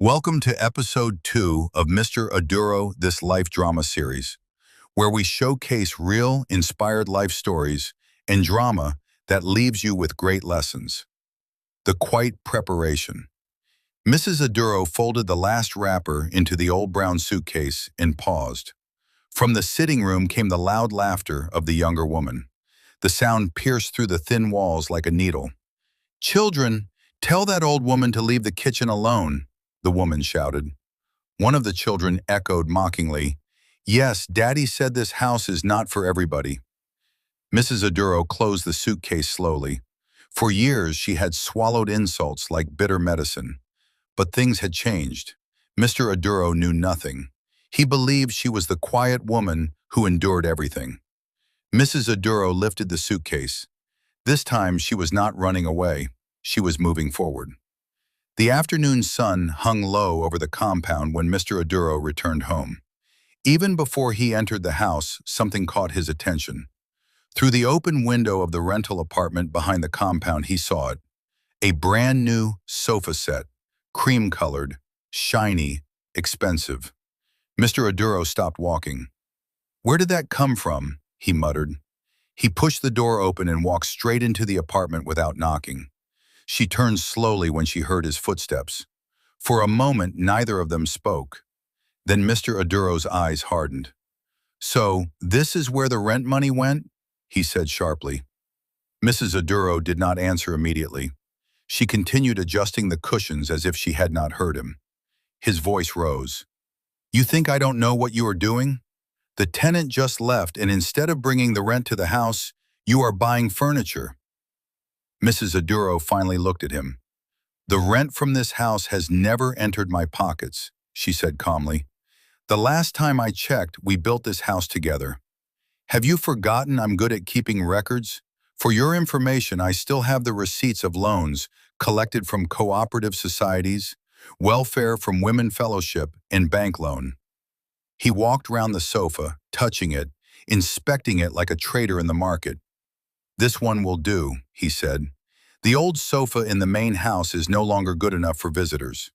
Welcome to episode 2 of Mr. Aduro This Life Drama series, where we showcase real, inspired life stories and drama that leaves you with great lessons. The Quiet Preparation. Mrs. Aduro folded the last wrapper into the old brown suitcase and paused. From the sitting room came the loud laughter of the younger woman. The sound pierced through the thin walls like a needle. "Children, tell that old woman to leave the kitchen alone," the woman shouted. One of the children echoed mockingly, "Yes, Daddy said this house is not for everybody." Mrs. Aduro closed the suitcase slowly. For years, she had swallowed insults like bitter medicine. But things had changed. Mr. Aduro knew nothing. He believed she was the quiet woman who endured everything. Mrs. Aduro lifted the suitcase. This time, she was not running away. She was moving forward. The afternoon sun hung low over the compound when Mr. Aduro returned home. Even before he entered the house, something caught his attention. Through the open window of the rental apartment behind the compound, he saw it. A brand new sofa set, cream-colored, shiny, expensive. Mr. Aduro stopped walking. "Where did that come from?" he muttered. He pushed the door open and walked straight into the apartment without knocking. She turned slowly when she heard his footsteps. For a moment, neither of them spoke. Then Mr. Aduro's eyes hardened. "So, this is where the rent money went?" he said sharply. Mrs. Aduro did not answer immediately. She continued adjusting the cushions as if she had not heard him. His voice rose. "You think I don't know what you are doing? The tenant just left, and instead of bringing the rent to the house, you are buying furniture." Mrs. Aduro finally looked at him. "The rent from this house has never entered my pockets," she said calmly. "The last time I checked, we built this house together. Have you forgotten I'm good at keeping records? For your information, I still have the receipts of loans collected from cooperative societies, welfare from Women Fellowship, and bank loan." He walked round the sofa, touching it, inspecting it like a trader in the market. "This one will do," he said. "The old sofa in the main house is no longer good enough for visitors."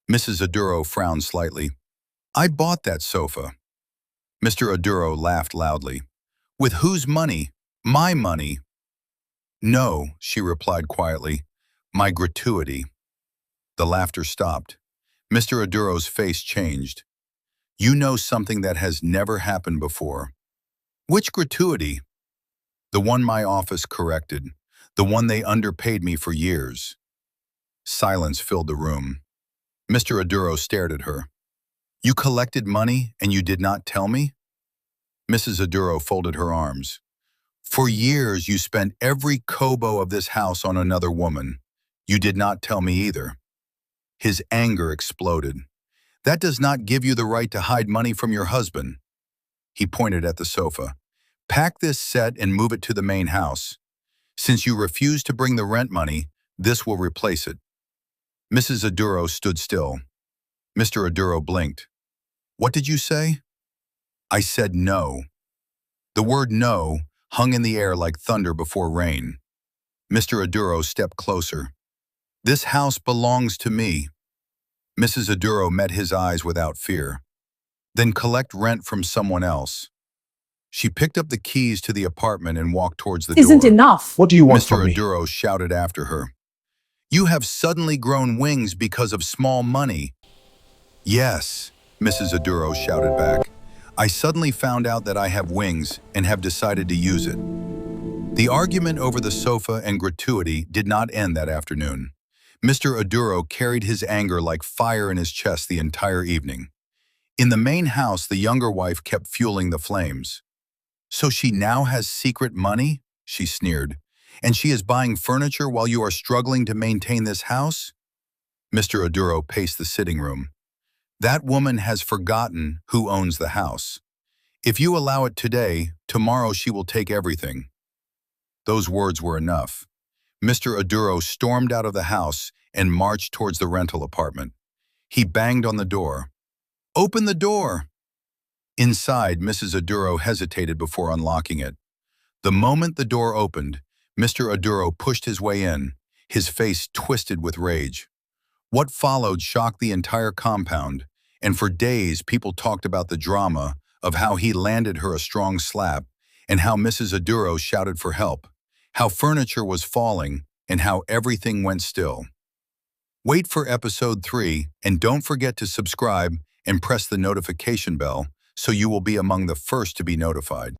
Mrs. Aduro frowned slightly. "I bought that sofa." Mr. Aduro laughed loudly. "With whose money? My money." "No," she replied quietly. "My gratuity." The laughter stopped. Mr. Aduro's face changed. "You know something that has never happened before." "Which gratuity?" "The one my office corrected. The one they underpaid me for years." Silence filled the room. Mr. Aduro stared at her. "You collected money and you did not tell me?" Mrs. Aduro folded her arms. "For years you spent every kobo of this house on another woman. You did not tell me either." His anger exploded. "That does not give you the right to hide money from your husband." He pointed at the sofa. "Pack this set and move it to the main house. Since you refuse to bring the rent money, this will replace it." Mrs. Aduro stood still. Mr. Aduro blinked. "What did you say?" "I said no." The word no hung in the air like thunder before rain. Mr. Aduro stepped closer. "This house belongs to me." Mrs. Aduro met his eyes without fear. "Then collect rent from someone else." She picked up the keys to the apartment and walked towards the door. Isn't enough. What do you want Mr. from me? Aduro shouted after her. "You have suddenly grown wings because of small money." "Yes," Mrs. Aduro shouted back. "I suddenly found out that I have wings and have decided to use it." The argument over the sofa and gratuity did not end that afternoon. Mr. Aduro carried his anger like fire in his chest the entire evening. In the main house, the younger wife kept fueling the flames. "So she now has secret money?" she sneered. "And she is buying furniture while you are struggling to maintain this house?" Mr. Aduro paced the sitting room. "That woman has forgotten who owns the house. If you allow it today, tomorrow she will take everything." Those words were enough. Mr. Aduro stormed out of the house and marched towards the rental apartment. He banged on the door. "Open the door!" Inside, Mrs. Aduro hesitated before unlocking it. The moment the door opened, Mr. Aduro pushed his way in, his face twisted with rage. What followed shocked the entire compound, and for days people talked about the drama of how he landed her a strong slap and how Mrs. Aduro shouted for help, how furniture was falling, and how everything went still. Wait for episode 3 and don't forget to subscribe and press the notification bell so you will be among the first to be notified.